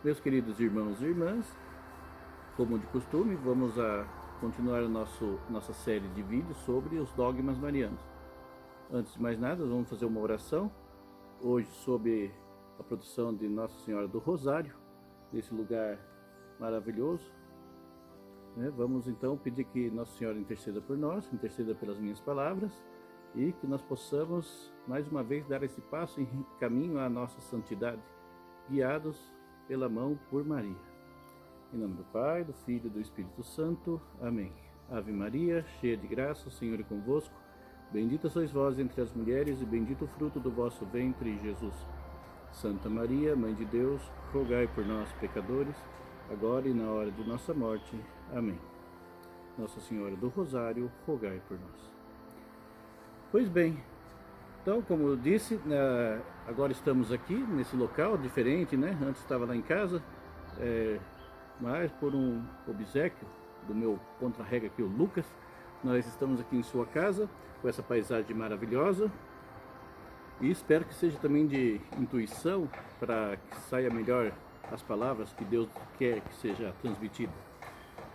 Meus queridos irmãos e irmãs, como de costume, vamos continuar nossa série de vídeos sobre os dogmas marianos. Antes de mais nada, vamos fazer uma oração, hoje sob a proteção de Nossa Senhora do Rosário, nesse lugar maravilhoso. Vamos então pedir que Nossa Senhora interceda por nós, interceda pelas minhas palavras, e que nós possamos, mais uma vez, dar esse passo em caminho à nossa santidade, guiados pela mão por Maria. Em nome do Pai, do Filho e do Espírito Santo. Amém. Ave Maria, cheia de graça, o Senhor é convosco. Bendita sois vós entre as mulheres, e bendito o fruto do vosso ventre, Jesus. Santa Maria, Mãe de Deus, rogai por nós, pecadores, agora e na hora de nossa morte. Amém. Nossa Senhora do Rosário, rogai por nós. Pois bem, então, como eu disse, agora estamos aqui nesse local diferente, né? Antes estava lá em casa, mas por um obséquio do meu contra-rega aqui, o Lucas, nós estamos aqui em sua casa, com essa paisagem maravilhosa, e espero que seja também de intuição, para que saia melhor as palavras que Deus quer que seja transmitida.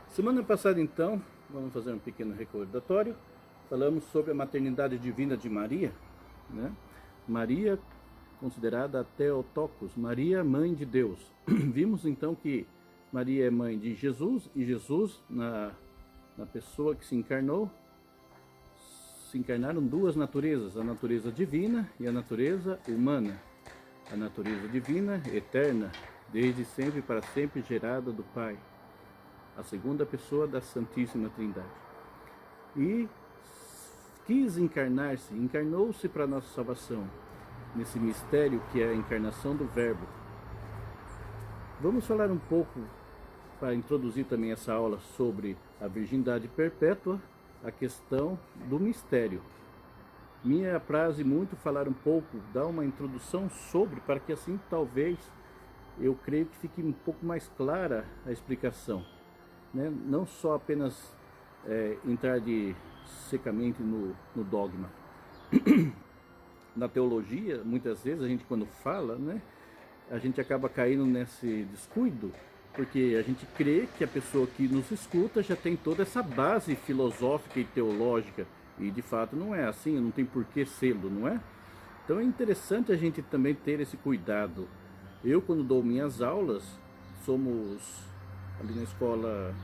Semana passada, então, vamos fazer um pequeno recordatório, falamos sobre a maternidade divina de Maria, né? Maria, considerada a Theotokos, Maria, mãe de Deus. Vimos então que Maria é mãe de Jesus, e Jesus, na pessoa que se encarnou, se encarnaram duas naturezas, a natureza divina e a natureza humana. A natureza divina, eterna, desde sempre para sempre, gerada do Pai, a segunda pessoa da Santíssima Trindade. E quis encarnar-se, encarnou-se para a nossa salvação, nesse mistério que é a encarnação do Verbo. Vamos falar um pouco, para introduzir também essa aula, sobre a virgindade perpétua, a questão do mistério. Me apraz muito falar um pouco, dar uma introdução sobre, para que assim talvez, eu creio que fique um pouco mais clara a explicação, né? Não só apenas entrar secamente no dogma. Na teologia, muitas vezes a gente, quando fala, né, a gente acaba caindo nesse descuido, porque a gente crê que a pessoa que nos escuta já tem toda essa base filosófica e teológica, e de fato não é assim, não tem por que sê-lo, não é? Então é interessante a gente também ter esse cuidado. Eu, quando dou minhas aulas, somos ali na escola,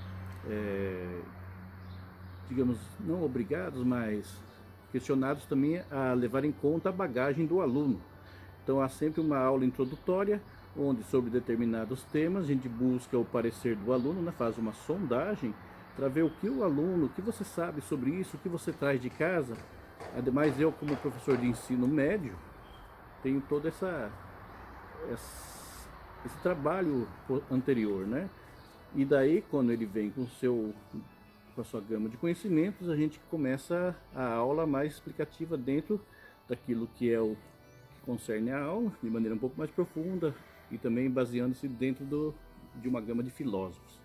digamos, não obrigados, mas questionados também a levar em conta a bagagem do aluno. Então há sempre uma aula introdutória, onde sobre determinados temas a gente busca o parecer do aluno, né? Faz uma sondagem para ver o que o aluno, o que você sabe sobre isso, o que você traz de casa. Ademais, eu, como professor de ensino médio, tenho todo esse trabalho anterior, né? E daí, quando ele vem com a sua gama de conhecimentos, a gente começa a aula mais explicativa dentro daquilo que é o que concerne a aula, de maneira um pouco mais profunda, e também baseando-se dentro de uma gama de filósofos.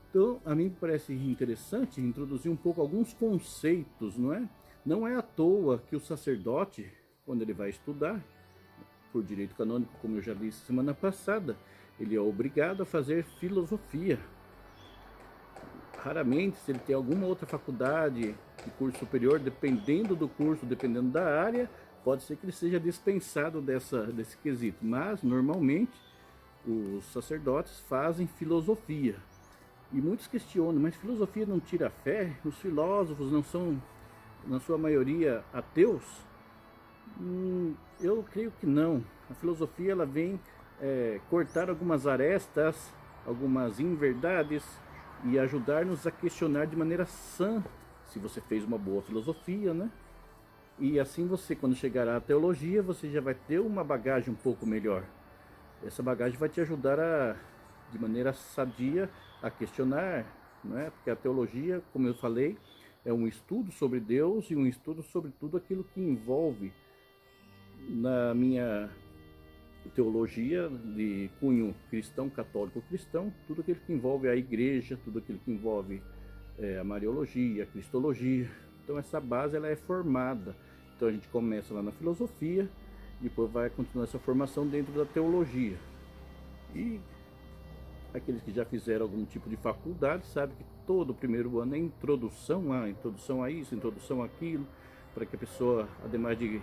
Então, a mim me parece interessante introduzir um pouco alguns conceitos, não é? Não é à toa que o sacerdote, quando ele vai estudar, por direito canônico, como eu já disse semana passada, ele é obrigado a fazer filosofia. Raramente, se ele tem alguma outra faculdade de curso superior, dependendo do curso, dependendo da área, pode ser que ele seja dispensado desse quesito. Mas, normalmente, os sacerdotes fazem filosofia. E muitos questionam, mas filosofia não tira a fé? Os filósofos não são, na sua maioria, ateus? Eu creio que não. A filosofia, ela vem cortar algumas arestas, algumas inverdades, e ajudar-nos a questionar de maneira sã, se você fez uma boa filosofia, né? E assim você, quando chegar à teologia, você já vai ter uma bagagem um pouco melhor. Essa bagagem vai te ajudar de maneira sadia a questionar, não é? Porque a teologia, como eu falei, é um estudo sobre Deus e um estudo sobre tudo aquilo que envolve, na minha teologia de cunho cristão, católico cristão, tudo aquilo que envolve a igreja, tudo aquilo que envolve a mariologia, a cristologia. Então essa base, ela é formada. Então a gente começa lá na filosofia, depois vai continuar essa formação dentro da teologia. E aqueles que já fizeram algum tipo de faculdade sabem que todo o primeiro ano é introdução a isso, introdução àquilo, para que a pessoa, ademais de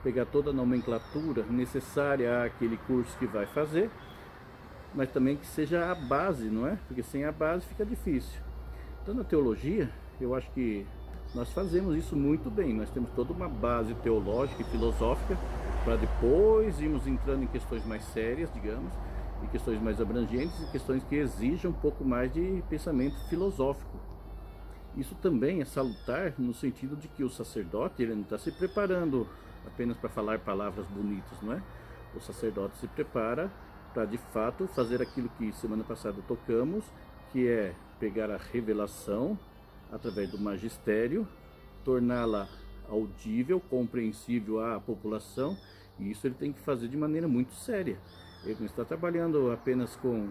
pegar toda a nomenclatura necessária àquele curso que vai fazer, mas também que seja a base, não é? Porque sem a base fica difícil. Então na teologia, eu acho que nós fazemos isso muito bem. Nós temos toda uma base teológica e filosófica para depois irmos entrando em questões mais sérias, digamos, e questões mais abrangentes e questões que exigem um pouco mais de pensamento filosófico. Isso também é salutar no sentido de que o sacerdote ele não está se preparando apenas para falar palavras bonitas, não é? O sacerdote se prepara para de fato fazer aquilo que semana passada tocamos, que é pegar a revelação através do magistério, torná-la audível, compreensível à população, e isso ele tem que fazer de maneira muito séria. Ele não está trabalhando apenas com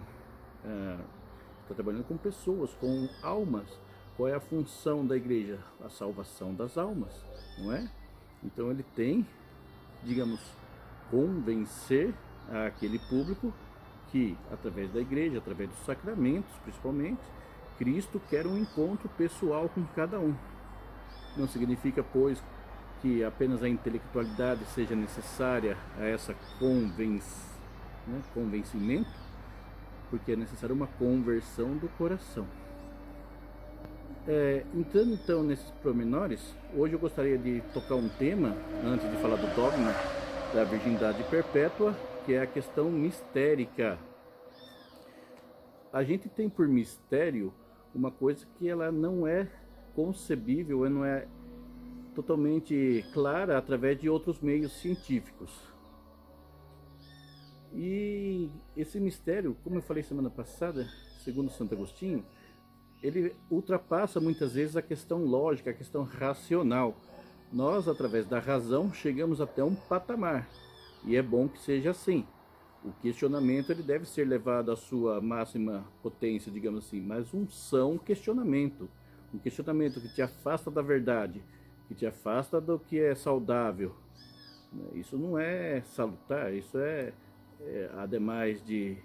está trabalhando com pessoas, com almas. Qual é a função da igreja? A salvação das almas, não é? Então ele tem, digamos, convencer aquele público que, através da igreja, através dos sacramentos, principalmente, Cristo quer um encontro pessoal com cada um. Não significa, pois, que apenas a intelectualidade seja necessária a essa convencimento, porque é necessária uma conversão do coração. Entrando então nesses pormenores, hoje eu gostaria de tocar um tema, antes de falar do dogma da virgindade perpétua, que é a questão mistérica. A gente tem por mistério uma coisa que ela não é concebível, ela não é totalmente clara através de outros meios científicos. E esse mistério, como eu falei semana passada, segundo Santo Agostinho, ele ultrapassa muitas vezes a questão lógica, a questão racional. Nós, através da razão, chegamos até um patamar, e é bom que seja assim. O questionamento ele deve ser levado à sua máxima potência, digamos assim, mas um são questionamento. Um questionamento que te afasta da verdade, que te afasta do que é saudável. Isso não é salutar, isso ademais de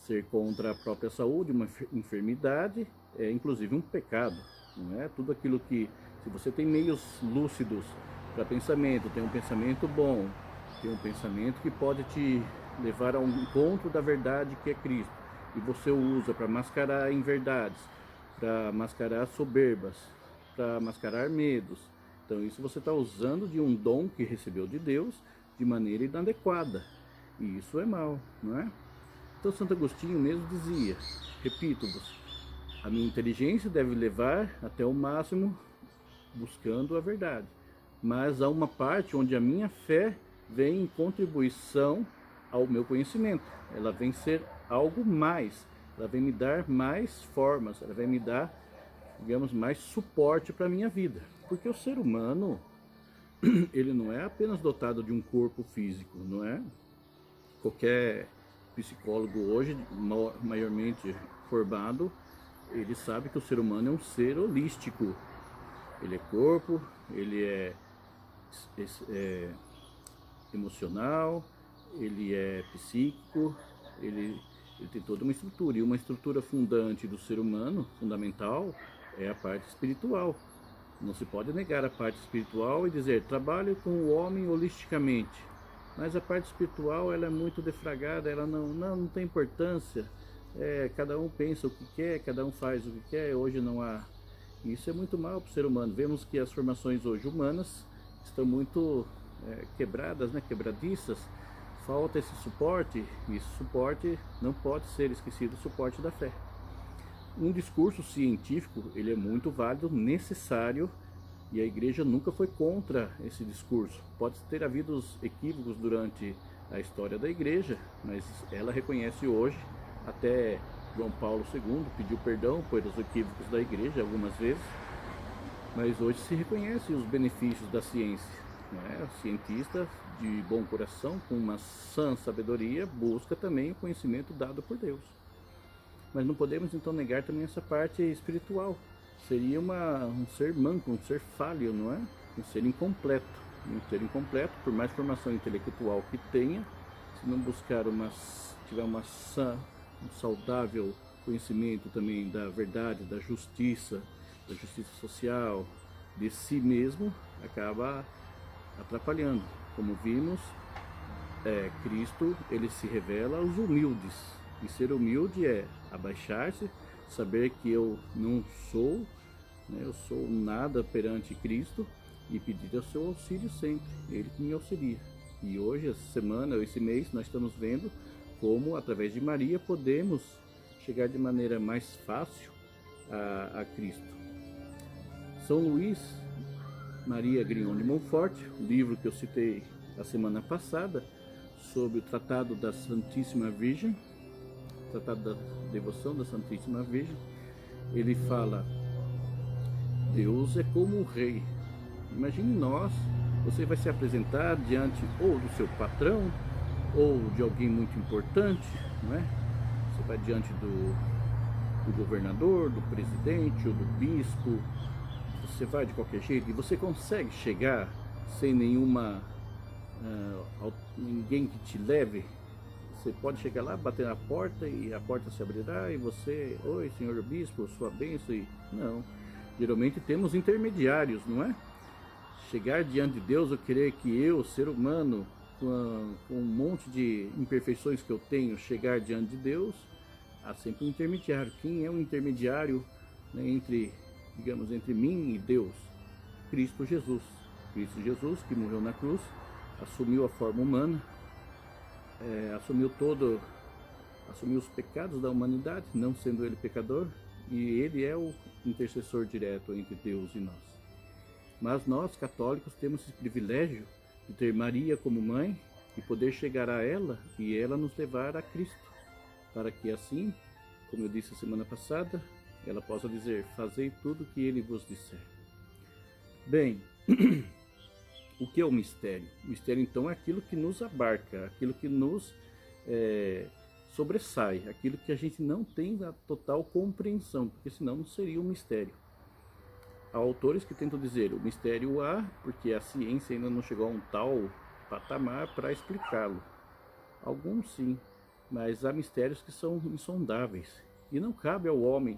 ser contra a própria saúde, uma enfermidade, é inclusive um pecado, não é? Tudo aquilo que, se você tem meios lúcidos para pensamento, tem um pensamento bom, tem um pensamento que pode te levar a um encontro da verdade que é Cristo, e você o usa para mascarar inverdades, para mascarar soberbas, para mascarar medos, então isso você está usando de um dom que recebeu de Deus de maneira inadequada, e isso é mal, não é? Então Santo Agostinho mesmo dizia, repito-vos, a minha inteligência deve levar até o máximo buscando a verdade, mas há uma parte onde a minha fé vem em contribuição ao meu conhecimento, ela vem ser algo mais, ela vem me dar mais formas, ela vai me dar, digamos, mais suporte para a minha vida, porque o ser humano, ele não é apenas dotado de um corpo físico, não é? Qualquer psicólogo hoje, maiormente formado, ele sabe que o ser humano é um ser holístico. Ele é corpo, ele é emocional, ele é psíquico, ele tem toda uma estrutura. E uma estrutura fundante do ser humano, fundamental, é a parte espiritual. Não se pode negar a parte espiritual e dizer, trabalho com o homem holisticamente. Mas a parte espiritual ela é muito defragada, ela não tem importância. Cada um pensa o que quer, cada um faz o que quer, hoje não há. Isso é muito mal para o ser humano. Vemos que as formações hoje humanas estão muito quebradas, né? Quebradiças. Falta esse suporte, e esse suporte não pode ser esquecido, o suporte da fé. Um discurso científico, ele é muito válido, necessário, e a igreja nunca foi contra esse discurso. Pode ter havido equívocos durante a história da igreja, mas ela reconhece hoje, até João Paulo II pediu perdão pelos equívocos da igreja algumas vezes, mas hoje se reconhece os benefícios da ciência, né? O cientista de bom coração, com uma sã sabedoria, busca também o conhecimento dado por Deus. Mas não podemos então negar também essa parte espiritual. Seria um ser manco, um ser falho, não é? Um ser incompleto. Um ser incompleto, por mais formação intelectual que tenha, se não buscar uma tiver um saudável conhecimento também da verdade, da justiça social, de si mesmo, acaba atrapalhando. Como vimos, Cristo, ele se revela aos humildes. E ser humilde é abaixar-se, saber que eu não sou, né, eu sou nada perante Cristo, e pedir o seu auxílio sempre, ele que me auxilia. E hoje, essa semana, esse mês, nós estamos vendo como, através de Maria, podemos chegar de maneira mais fácil a Cristo. São Luís Maria Grignon de Montfort, livro que eu citei a semana passada, sobre o Tratado da Santíssima Virgem, Tratado da Devoção da Santíssima Virgem, ele fala: Deus é como o rei. Imagine você vai se apresentar diante ou do seu patrão, ou de alguém muito importante, não é? Você vai diante do governador, do presidente ou do bispo, você vai de qualquer jeito e você consegue chegar sem ninguém que te leve. Você pode chegar lá, bater na porta e a porta se abrirá e você, oi senhor bispo, sua bênção. Não, geralmente temos intermediários, não é? Chegar diante de Deus, eu querer que eu, ser humano, com um monte de imperfeições que eu tenho, chegar diante de Deus, há sempre um intermediário. Quem é um intermediário, né, entre mim e Deus? Cristo Jesus. Cristo Jesus, que morreu na cruz, assumiu a forma humana, assumiu os pecados da humanidade, não sendo ele pecador, e ele é o intercessor direto entre Deus e nós. Mas nós, católicos, temos esse privilégio de ter Maria como mãe e poder chegar a ela e ela nos levar a Cristo, para que assim, como eu disse a semana passada, ela possa dizer: fazei tudo o que ele vos disser. Bem, o que é o mistério? O mistério, então, é aquilo que nos abarca, aquilo que nos sobressai, aquilo que a gente não tem a total compreensão, porque senão não seria um mistério. Há autores que tentam dizer o mistério há, porque a ciência ainda não chegou a um tal patamar para explicá-lo. Alguns sim, mas há mistérios que são insondáveis. E não cabe ao homem,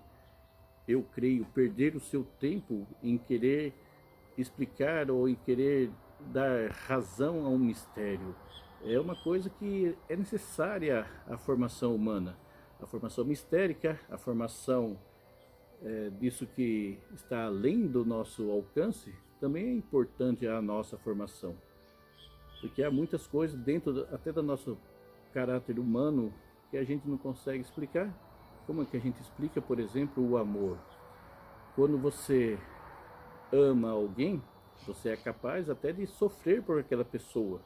eu creio, perder o seu tempo em querer explicar ou em querer dar razão a um mistério. É uma coisa que é necessária à formação humana. A formação mistérica, a formação disso que está além do nosso alcance, também é importante a nossa formação. Porque há muitas coisas dentro até do nosso caráter humano que a gente não consegue explicar. Como é que a gente explica, por exemplo, o amor? Quando você ama alguém, você é capaz até de sofrer por aquela pessoa,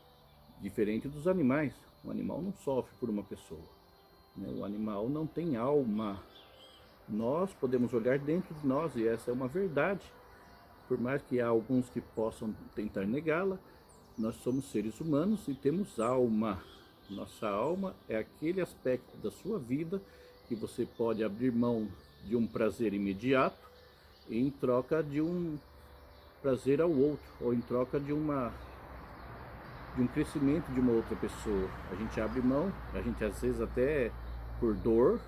diferente dos animais. O animal não sofre por uma pessoa, né? O animal não tem alma. Nós podemos olhar dentro de nós e essa é uma verdade. Por mais que há alguns que possam tentar negá-la, nós somos seres humanos e temos alma. Nossa alma é aquele aspecto da sua vida que você pode abrir mão de um prazer imediato em troca de um prazer ao outro, ou em troca de um crescimento de uma outra pessoa. A gente abre mão, a gente às vezes até por dor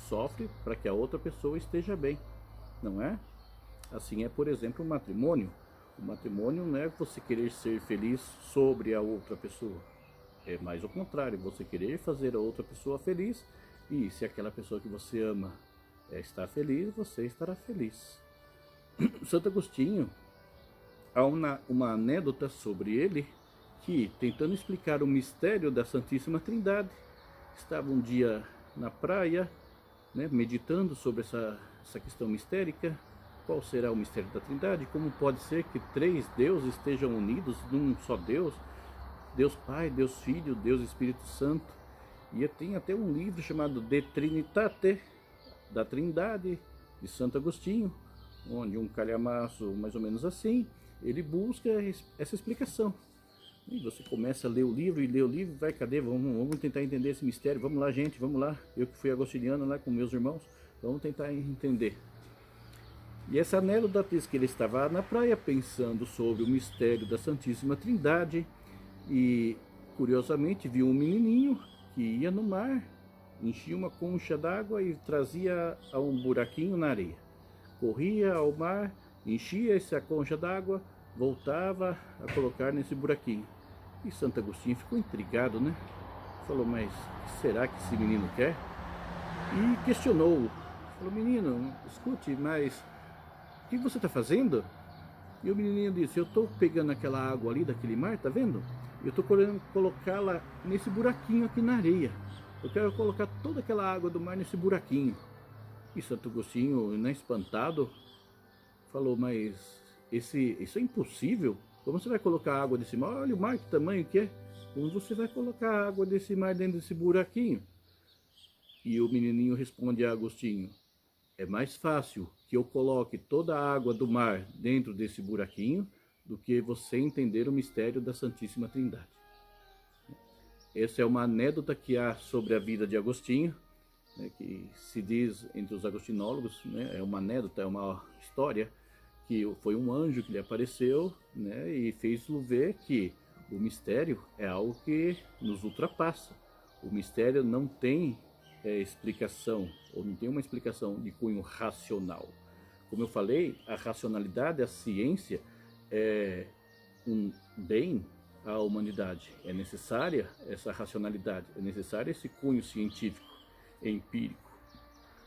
sofre para que a outra pessoa esteja bem, não é? Assim é, por exemplo, o matrimônio. O matrimônio não é você querer ser feliz sobre a outra pessoa. É mais o contrário, você querer fazer a outra pessoa feliz, e se aquela pessoa que você ama está feliz, você estará feliz. Santo Agostinho, há uma anedota sobre ele, que, tentando explicar o mistério da Santíssima Trindade, estava um dia na praia, né, meditando sobre essa questão mistérica. Qual será o mistério da Trindade? Como pode ser que três deuses estejam unidos num só Deus? Deus Pai, Deus Filho, Deus Espírito Santo. E tem até um livro chamado De Trinitate, da Trindade, de Santo Agostinho, onde um calhamaço mais ou menos assim, ele busca essa explicação. E você começa a ler o livro e vai, cadê? Vamos tentar entender esse mistério. Vamos lá, gente, vamos lá. Eu que fui agostiniano lá com meus irmãos, vamos tentar entender. E essa anedota diz que ele estava na praia pensando sobre o mistério da Santíssima Trindade e, curiosamente, viu um menininho que ia no mar enchia uma concha d'água e trazia a um buraquinho na areia. Corria ao mar, enchia essa concha d'água, voltava a colocar nesse buraquinho. E Santo Agostinho ficou intrigado, né? Falou, mas o que será que esse menino quer? E questionou-o. Falou, menino, escute, mas o que você está fazendo? E o menininho disse, eu estou pegando aquela água ali daquele mar, tá vendo? Eu estou querendo colocá-la nesse buraquinho aqui na areia. Eu quero colocar toda aquela água do mar nesse buraquinho. E Santo Agostinho, né, espantado, falou, mas isso é impossível. Como você vai colocar água desse mar? Olha o mar, que tamanho que é. Como você vai colocar água desse mar dentro desse buraquinho? E o menininho responde a Agostinho, é mais fácil que eu coloque toda a água do mar dentro desse buraquinho do que você entender o mistério da Santíssima Trindade. Essa é uma anedota que há sobre a vida de Agostinho, né, que se diz entre os agostinólogos, né, é uma anedota, é uma história, que foi um anjo que lhe apareceu, né, e fez-lo ver que o mistério é algo que nos ultrapassa. O mistério não tem explicação, ou não tem uma explicação de cunho racional. Como eu falei, a racionalidade, a ciência é um bem à humanidade. É necessária essa racionalidade, é necessário esse cunho científico, empírico.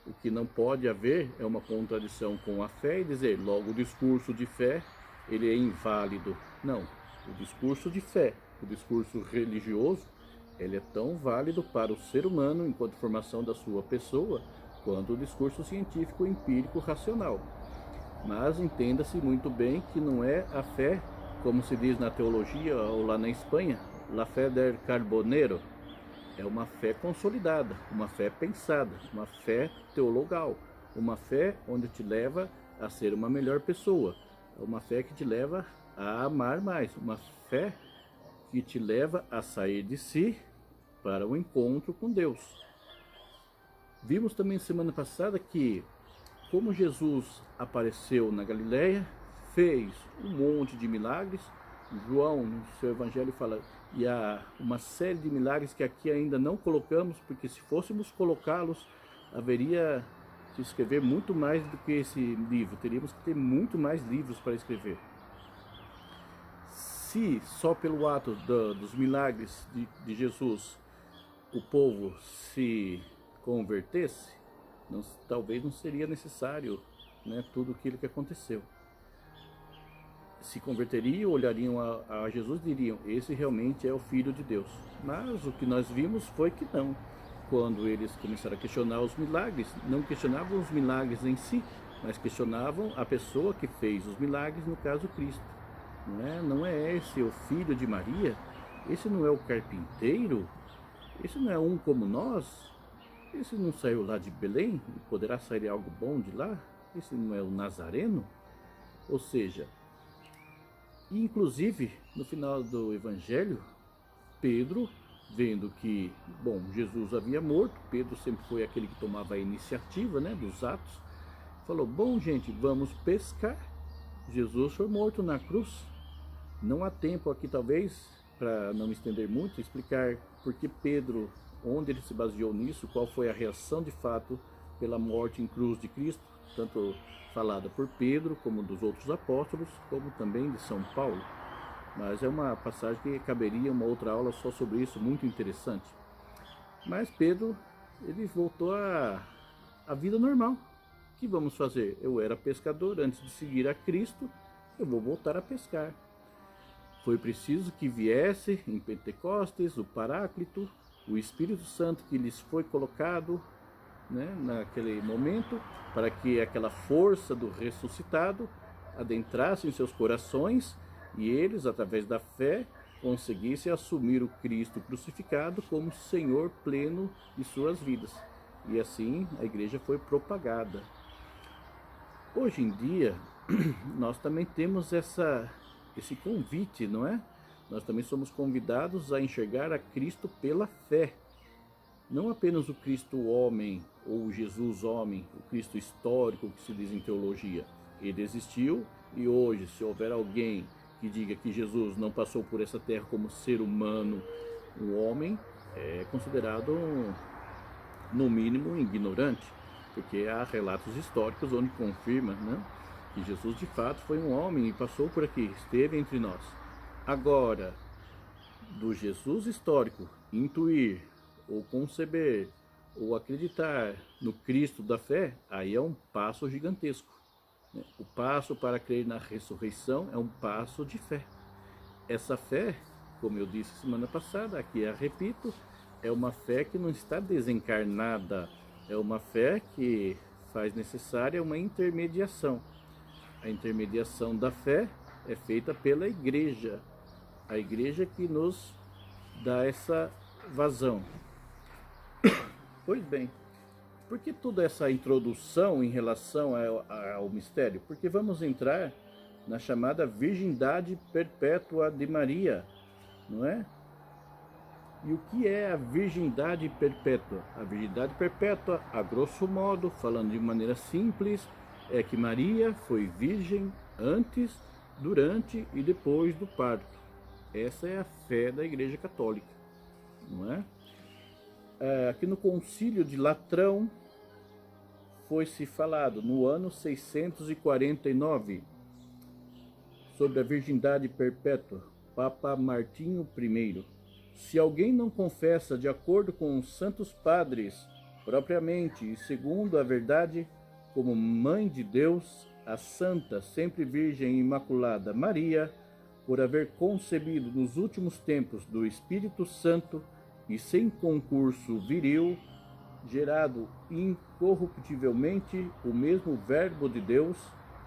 O que não pode haver é uma contradição com a fé e dizer, logo o discurso de fé ele é inválido. Não, o discurso de fé, o discurso religioso, ele é tão válido para o ser humano enquanto formação da sua pessoa, quanto o discurso científico, empírico, racional. Mas entenda-se muito bem que não é a fé, como se diz na teologia ou lá na Espanha, la fé del Carbonero. É uma fé consolidada, uma fé pensada, uma fé teologal, uma fé onde te leva a ser uma melhor pessoa, uma fé que te leva a amar mais, uma fé que te leva a sair de si para o encontro com Deus. Vimos também semana passada que, como Jesus apareceu na Galileia, fez um monte de milagres. João, no seu evangelho, fala, e há uma série de milagres que aqui ainda não colocamos, porque se fôssemos colocá-los, haveria que escrever muito mais do que esse livro. Teríamos que ter muito mais livros para escrever. Se só pelo ato dos milagres de Jesus o povo se convertesse, talvez não seria necessário, né, tudo aquilo que aconteceu. Se converteriam, olhariam a Jesus e diriam, esse realmente é o Filho de Deus. Mas o que nós vimos foi que não. Quando eles começaram a questionar os milagres, não questionavam os milagres em si, mas questionavam a pessoa que fez os milagres, no caso Cristo. Não é esse o filho de Maria? Esse não é o carpinteiro? Esse não é um como nós? Esse não saiu lá de Belém? Poderá sair algo bom de lá? Esse não é o Nazareno? Ou seja, inclusive no final do Evangelho, Pedro, vendo que, bom, Jesus havia morto, Pedro sempre foi aquele que tomava a iniciativa, né, dos atos, falou, bom gente, vamos pescar. Jesus foi morto na cruz. Não há tempo aqui talvez, para não me estender muito, explicar por que Pedro, onde ele se baseou nisso, qual foi a reação de fato pela morte em cruz de Cristo, tanto falada por Pedro, como dos outros apóstolos, como também de São Paulo. Mas é uma passagem que caberia uma outra aula só sobre isso, muito interessante. Mas Pedro, ele voltou à vida normal. O que vamos fazer? Eu era pescador, antes de seguir a Cristo, eu vou voltar a pescar. Foi preciso que viesse em Pentecostes o Paráclito, o Espírito Santo que lhes foi colocado, né, naquele momento, para que aquela força do ressuscitado adentrasse em seus corações e eles, através da fé, conseguissem assumir o Cristo crucificado como Senhor pleno de suas vidas. E assim a igreja foi propagada. Hoje em dia, nós também temos esse convite, não é? Nós também somos convidados a enxergar a Cristo pela fé. Não apenas o Cristo homem, ou o Jesus homem, o Cristo histórico que se diz em teologia. Ele existiu e hoje, se houver alguém que diga que Jesus não passou por essa terra como ser humano, um homem, é considerado no mínimo ignorante, porque há relatos históricos onde confirma, né, que Jesus de fato foi um homem e passou por aqui, esteve entre nós. Agora, do Jesus histórico intuir ou conceber ou acreditar no Cristo da fé, aí é um passo gigantesco. O passo para crer na ressurreição é um passo de fé. Essa fé, como eu disse semana passada, aqui eu repito, é uma fé que não está desencarnada, é uma fé que faz necessária uma intermediação. A intermediação da fé é feita pela igreja, a igreja que nos dá essa vazão. Pois bem, por que toda essa introdução em relação ao mistério? Porque vamos entrar na chamada virgindade perpétua de Maria, não é? E o que é a virgindade perpétua? A virgindade perpétua, a grosso modo, falando de maneira simples, é que Maria foi virgem antes, durante e depois do parto. Essa é a fé da Igreja Católica, não é? Aqui no Concílio de Latrão foi-se falado no ano 649 sobre a virgindade perpétua, Papa Martinho I. Se alguém não confessa de acordo com os santos padres, propriamente e segundo a verdade, como Mãe de Deus, a Santa, sempre Virgem e Imaculada Maria, por haver concebido nos últimos tempos do Espírito Santo e sem concurso viril, gerado incorruptivelmente o mesmo Verbo de Deus,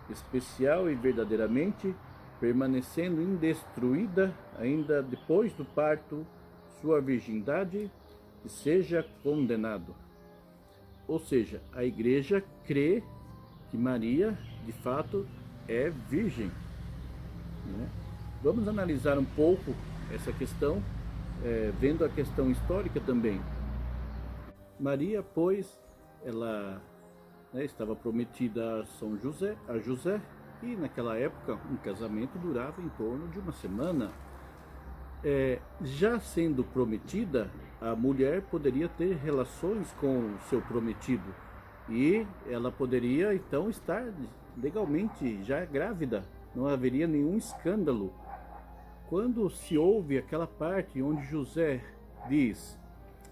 especial e verdadeiramente, permanecendo indestruída ainda depois do parto, sua virgindade, que seja condenado. Ou seja, a Igreja crê que Maria, de fato, é virgem, né? Vamos analisar um pouco essa questão, vendo a questão histórica também. Maria, pois, ela estava prometida a José, e naquela época um casamento durava em torno de uma semana. Já sendo prometida, a mulher poderia ter relações com o seu prometido e ela poderia então estar legalmente já grávida, não haveria nenhum escândalo. Quando se ouve aquela parte onde José diz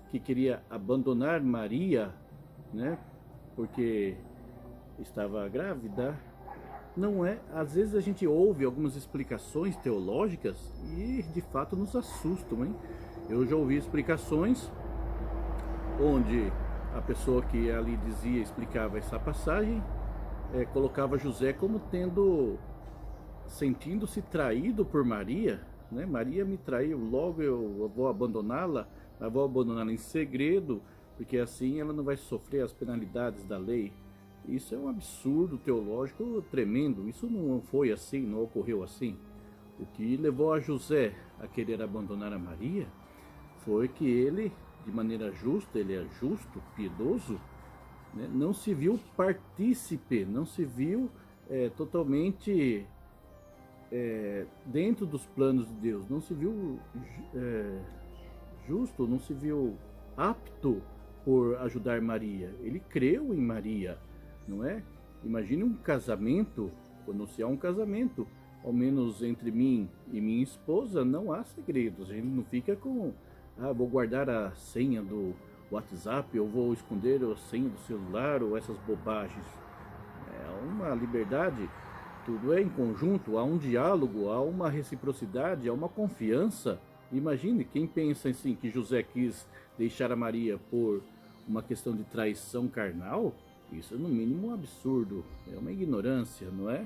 que queria abandonar Maria, né, porque estava grávida, não é, às vezes a gente ouve algumas explicações teológicas e de fato nos assustam, hein? Eu já ouvi explicações onde a pessoa que ali dizia, explicava essa passagem, colocava José como sentindo-se traído por Maria, né? Maria me traiu, logo eu vou abandoná-la, mas vou abandoná-la em segredo, porque assim ela não vai sofrer as penalidades da lei. Isso é um absurdo teológico tremendo. Isso não foi assim, não ocorreu assim. O que levou a José a querer abandonar a Maria foi que ele, de maneira justa, ele é justo, piedoso, né, não se viu partícipe, não se viu totalmente dentro dos planos de Deus, não se viu justo, não se viu apto por ajudar Maria. Ele creu em Maria, não é? Imagine um casamento, quando se há um casamento, ao menos entre mim e minha esposa, não há segredos. A gente não fica com, vou guardar a senha do WhatsApp, ou vou esconder a senha do celular, ou essas bobagens. É uma liberdade, tudo é em conjunto, há um diálogo, há uma reciprocidade, há uma confiança. Imagine quem pensa assim que José quis deixar a Maria por uma questão de traição carnal. Isso é no mínimo um absurdo, é uma ignorância, não é?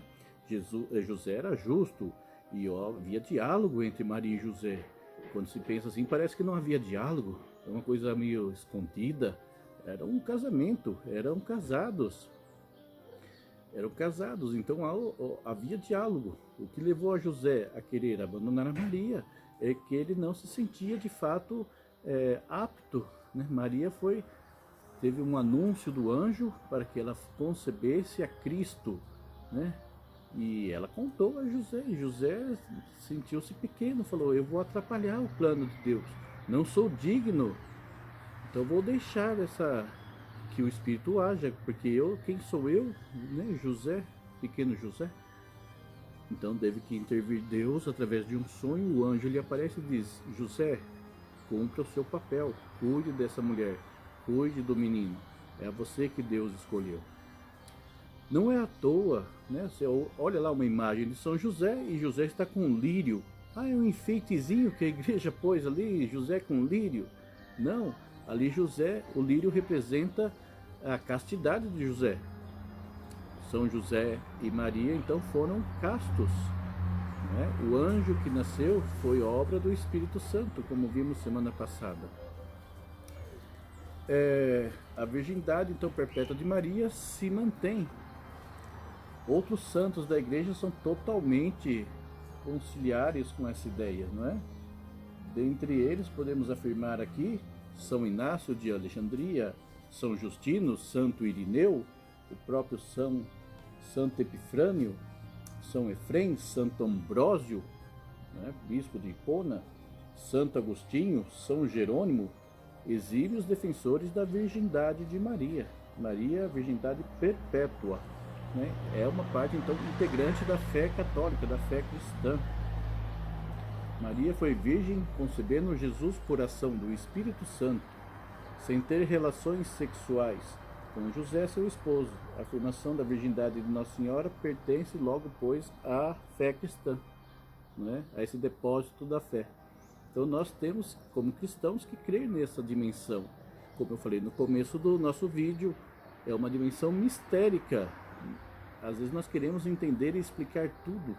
José era justo e havia diálogo entre Maria e José. Quando se pensa assim, parece que não havia diálogo, é uma coisa meio escondida. Era um casamento, eram casados, então havia diálogo. O que levou a José a querer abandonar a Maria é que ele não se sentia de fato apto, né? Maria teve um anúncio do anjo para que ela concebesse a Cristo, né? E ela contou a José, e José sentiu-se pequeno, falou: eu vou atrapalhar o plano de Deus, não sou digno Então eu vou deixar que o Espírito haja, porque quem sou eu, né? José, pequeno José. Então deve que intervir Deus através de um sonho. O anjo lhe aparece e diz: José, cumpra o seu papel, cuide dessa mulher, cuide do menino. É a você que Deus escolheu. Não é à toa, né? Você olha lá uma imagem de São José e José está com um lírio. Ah, é um enfeitezinho que a igreja pôs ali, José com lírio. Não, ali José, o lírio representa a castidade de José. São José e Maria então foram castos, né? O anjo que nasceu foi obra do Espírito Santo, como vimos semana passada. A virgindade então perpétua de Maria se mantém. Outros santos da igreja são totalmente conciliares com essa ideia, não é? Dentre eles podemos afirmar aqui São Inácio de Alexandria, São Justino, Santo Irineu, o próprio Santo Epifrânio, São Efrem, Santo Ambrósio, né, bispo de Hipona, Santo Agostinho, São Jerônimo, exímios defensores da virgindade de Maria. Maria, virgindade perpétua, né? É uma parte então integrante da fé católica, da fé cristã. Maria foi virgem concebendo Jesus por ação do Espírito Santo, sem ter relações sexuais com José, seu esposo. A afirmação da virgindade de Nossa Senhora pertence logo, pois, à fé cristã, né? A esse depósito da fé. Então nós temos, como cristãos, que crer nessa dimensão. Como eu falei no começo do nosso vídeo, é uma dimensão mistérica. Às vezes nós queremos entender e explicar tudo.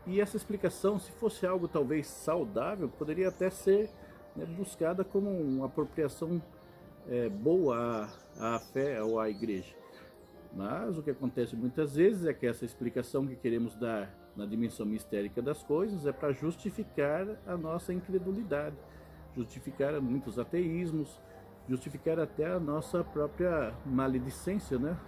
E essa explicação, se fosse algo talvez saudável, poderia até ser, né, buscada como uma apropriação boa à fé ou à igreja. Mas o que acontece muitas vezes é que essa explicação que queremos dar na dimensão mistérica das coisas é para justificar a nossa incredulidade, justificar muitos ateísmos, justificar até a nossa própria maledicência, né?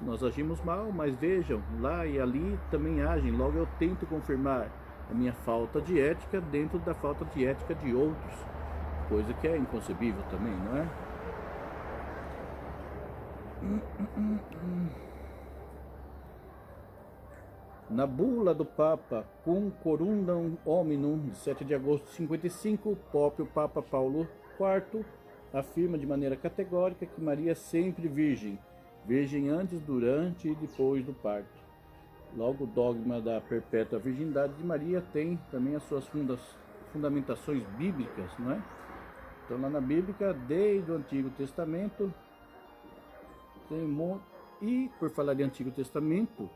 Nós agimos mal, mas vejam, lá e ali também agem, logo eu tento confirmar a minha falta de ética dentro da falta de ética de outros, coisa que é inconcebível também, não é? Na bula do Papa Cum Corundam Hominum, de 7 de agosto de 55, o próprio Papa Paulo IV afirma de maneira categórica que Maria é sempre virgem, virgem antes, durante e depois do parto. Logo, o dogma da perpétua virgindade de Maria tem também as suas fundamentações bíblicas, não é? Então, lá na Bíblia, desde o Antigo Testamento, e por falar de Antigo Testamento,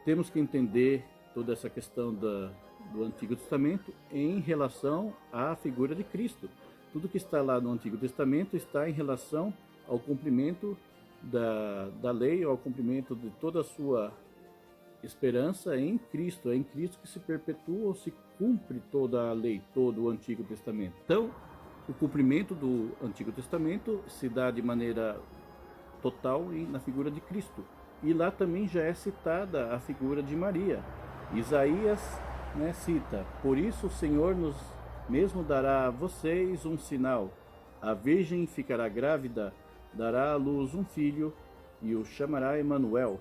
temos que entender toda essa questão do Antigo Testamento em relação à figura de Cristo. Tudo que está lá no Antigo Testamento está em relação ao cumprimento da lei, ao cumprimento de toda a sua esperança em Cristo. É em Cristo que se perpetua ou se cumpre toda a lei, todo o Antigo Testamento. Então, o cumprimento do Antigo Testamento se dá de maneira total na figura de Cristo. E lá também já é citada a figura de Maria. Isaías, né, cita: por isso o Senhor nos mesmo dará a vocês um sinal. A virgem ficará grávida, dará à luz um filho e o chamará Emanuel.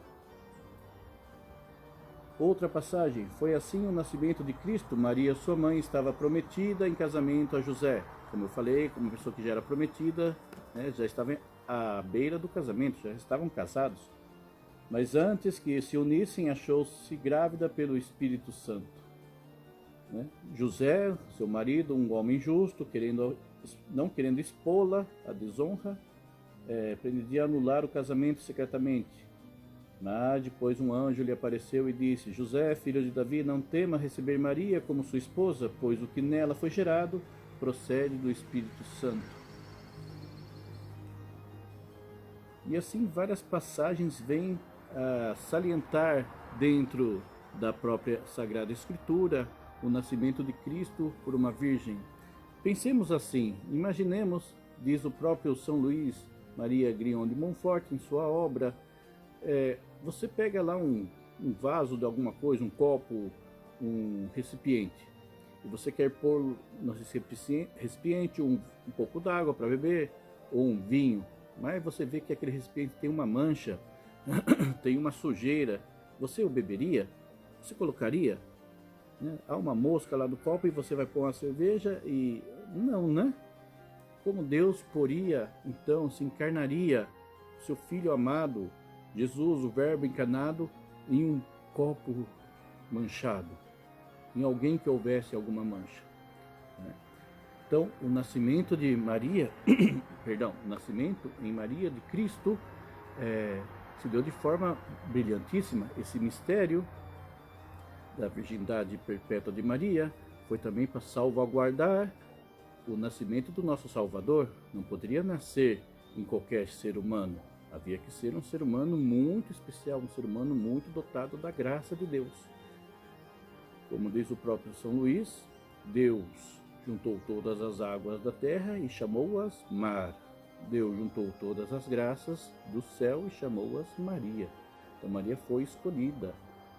Outra passagem: foi assim o nascimento de Cristo. Maria, sua mãe, estava prometida em casamento a José. Como eu falei, como uma pessoa que já era prometida, né, já estava à beira do casamento, já estavam casados. Mas antes que se unissem, achou-se grávida pelo Espírito Santo. Né? José, seu marido, um homem justo, não querendo expô-la à desonra, pretendia anular o casamento secretamente. Mas depois um anjo lhe apareceu e disse: José, filho de Davi, não tema receber Maria como sua esposa, pois o que nela foi gerado procede do Espírito Santo. E assim várias passagens vêm a salientar dentro da própria Sagrada Escritura o nascimento de Cristo por uma virgem. Pensemos assim, imaginemos, diz o próprio São Luís Maria Grignon de Montfort em sua obra, você pega lá um vaso de alguma coisa, um copo, um recipiente, e você quer pôr no recipiente um pouco d'água para beber, ou um vinho, mas você vê que aquele recipiente tem uma mancha, tem uma sujeira, você o beberia? Você colocaria? Né? Há uma mosca lá no copo e você vai pôr uma cerveja e... Não, né? Como Deus poria, então, se encarnaria seu Filho amado, Jesus, o Verbo encarnado, em um copo manchado, em alguém que houvesse alguma mancha. Né? Então, o nascimento de Maria, perdão, o nascimento em Maria de Cristo se deu de forma brilhantíssima. Esse mistério da virgindade perpétua de Maria foi também para salvaguardar o nascimento do nosso Salvador. Não poderia nascer em qualquer ser humano. Havia que ser um ser humano muito especial, um ser humano muito dotado da graça de Deus. Como diz o próprio São Luís, Deus juntou todas as águas da terra e chamou-as mar. Deus juntou todas as graças do céu e chamou-as Maria. Então Maria foi escolhida.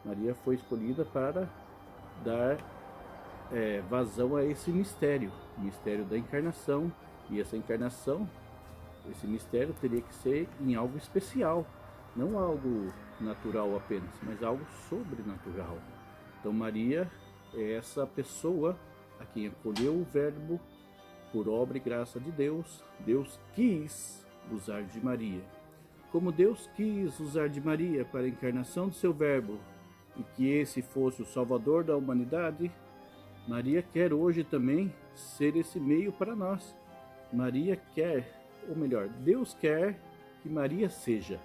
Maria foi escolhida para dar vazão a esse mistério, o mistério da encarnação. E essa encarnação, esse mistério teria que ser em algo especial, não algo natural apenas, mas algo sobrenatural. Então Maria é essa pessoa a quem acolheu o Verbo por obra e graça de Deus. Deus quis usar de Maria. Como Deus quis usar de Maria para a encarnação do seu Verbo e que esse fosse o Salvador da humanidade, Maria quer hoje também ser esse meio para nós. Maria quer, ou melhor, Deus quer que Maria seja.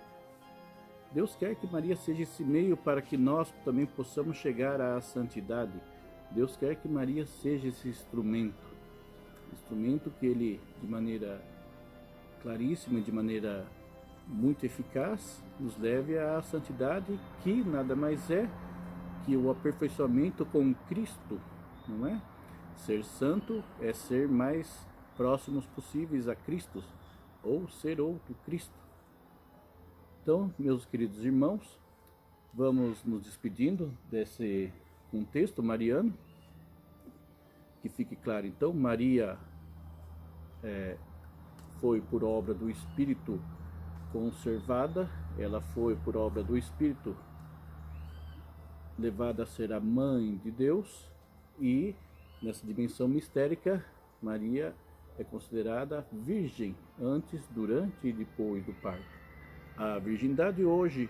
Deus quer que Maria seja esse meio para que nós também possamos chegar à santidade. Deus quer que Maria seja esse instrumento que Ele, de maneira claríssima, de maneira muito eficaz, nos leve à santidade, que nada mais é que o aperfeiçoamento com Cristo, não é? Ser santo é ser mais próximos possíveis a Cristo, ou ser outro Cristo. Então, meus queridos irmãos, vamos nos despedindo desse contexto mariano. Que fique claro, então, Maria foi por obra do Espírito conservada, ela foi por obra do Espírito levada a ser a mãe de Deus, e nessa dimensão mistérica, Maria é considerada virgem antes, durante e depois do parto. A virgindade hoje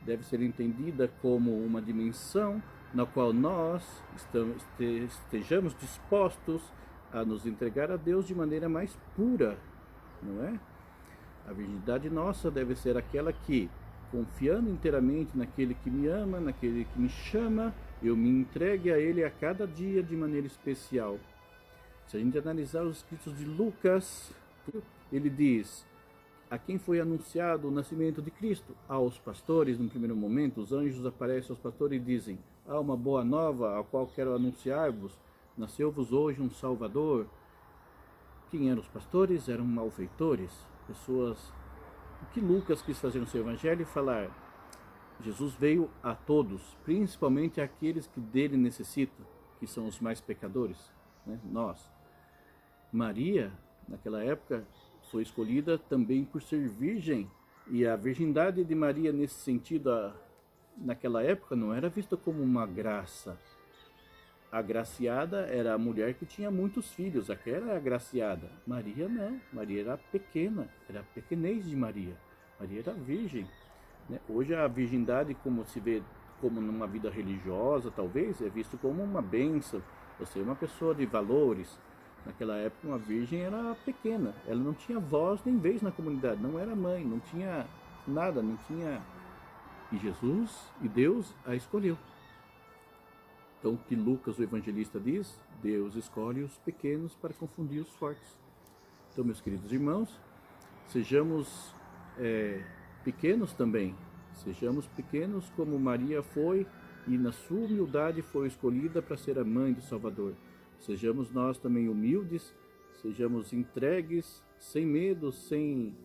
deve ser entendida como uma dimensão na qual nós estejamos dispostos a nos entregar a Deus de maneira mais pura, não é? A virgindade nossa deve ser aquela que, confiando inteiramente naquele que me ama, naquele que me chama, eu me entregue a Ele a cada dia de maneira especial. Se a gente analisar os escritos de Lucas, ele diz: a quem foi anunciado o nascimento de Cristo? Aos pastores, no primeiro momento, os anjos aparecem aos pastores e dizem: há uma boa nova, a qual quero anunciar-vos, nasceu-vos hoje um Salvador. Quem eram os pastores? Eram malfeitores, pessoas... O que Lucas quis fazer no seu evangelho? Falar: Jesus veio a todos, principalmente àqueles que dele necessitam, que são os mais pecadores, né? Nós. Maria, naquela época, foi escolhida também por ser virgem, e a virgindade de Maria, nesse sentido, naquela época, não era vista como uma graça. A agraciada era a mulher que tinha muitos filhos, aquela era a agraciada. Maria não, Maria era pequena, era a pequenez de Maria. Maria era virgem, né? Hoje a virgindade, como se vê como numa vida religiosa, talvez, é visto como uma bênção, você é uma pessoa de valores. Naquela época, uma virgem era pequena, ela não tinha voz nem vez na comunidade, não era mãe, não tinha nada, não tinha... E Jesus e Deus a escolheu. Então, o que Lucas, o evangelista, diz? Deus escolhe os pequenos para confundir os fortes. Então, meus queridos irmãos, sejamos pequenos também. Sejamos pequenos como Maria foi e na sua humildade foi escolhida para ser a mãe do Salvador. Sejamos nós também humildes, sejamos entregues, sem medo, sem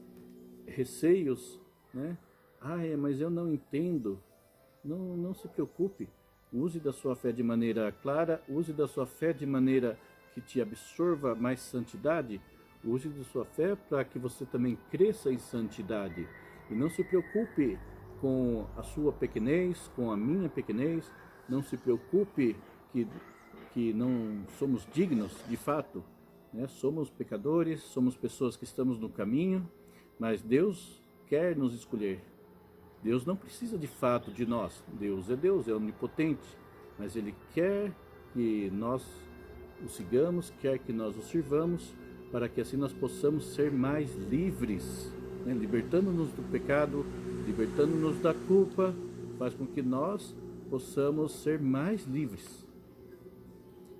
receios, né? Mas eu não entendo. Não se preocupe. Use da sua fé de maneira clara, use da sua fé de maneira que te absorva mais santidade, Use de sua fé para que você também cresça em santidade. E não se preocupe com a sua pequenez, com a minha pequenez. Não se preocupe que não somos dignos, de fato. Né? Somos pecadores, somos pessoas que estamos no caminho, mas Deus quer nos escolher. Deus não precisa de fato de nós. Deus, é onipotente, mas Ele quer que nós o sigamos, quer que nós o sirvamos, para que assim nós possamos ser mais livres, né? Libertando-nos do pecado, libertando-nos da culpa, faz com que nós possamos ser mais livres.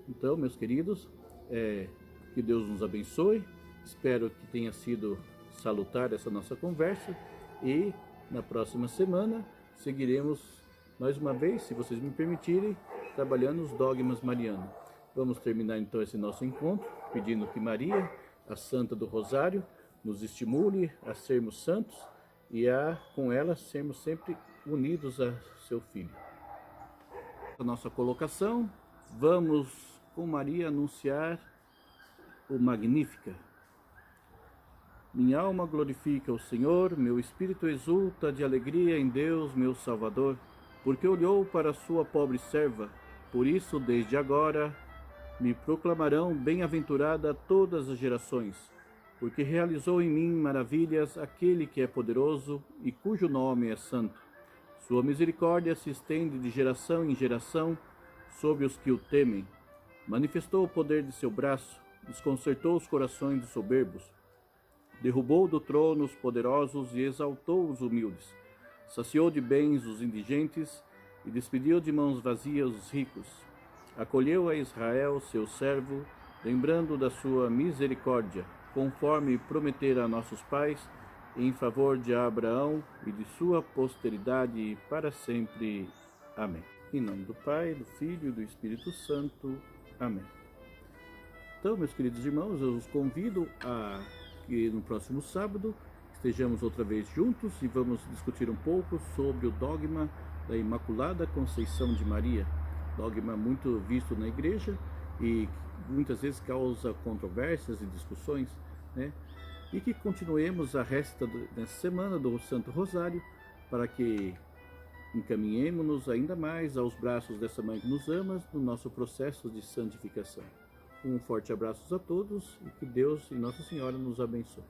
Então, meus queridos, que Deus nos abençoe. Espero que tenha sido salutar essa nossa conversa e na próxima semana seguiremos mais uma vez, se vocês me permitirem, trabalhando os dogmas marianos. Vamos terminar então esse nosso encontro pedindo que Maria, a Santa do Rosário, nos estimule a sermos santos e com ela sermos sempre unidos a seu Filho. A nossa colocação, vamos com Maria anunciar o Magnífica. Minha alma glorifica o Senhor, meu espírito exulta de alegria em Deus, meu Salvador, porque olhou para sua pobre serva. Por isso, desde agora, me proclamarão bem-aventurada todas as gerações, porque realizou em mim maravilhas aquele que é poderoso e cujo nome é santo. Sua misericórdia se estende de geração em geração sobre os que o temem. Manifestou o poder de seu braço, desconcertou os corações dos soberbos, derrubou do trono os poderosos e exaltou os humildes, saciou de bens os indigentes e despediu de mãos vazias os ricos. Acolheu a Israel, seu servo, lembrando da sua misericórdia, conforme prometera a nossos pais, em favor de Abraão e de sua posteridade para sempre. Amém. Em nome do Pai, do Filho e do Espírito Santo. Amém. Então, meus queridos irmãos, eu os convido a que no próximo sábado estejamos outra vez juntos e vamos discutir um pouco sobre o dogma da Imaculada Conceição de Maria, dogma muito visto na igreja e muitas vezes causa controvérsias e discussões, né? E que continuemos a resta dessa semana do Santo Rosário para que encaminhemos-nos ainda mais aos braços dessa Mãe que nos ama no nosso processo de santificação. Um forte abraço a todos e que Deus e Nossa Senhora nos abençoe.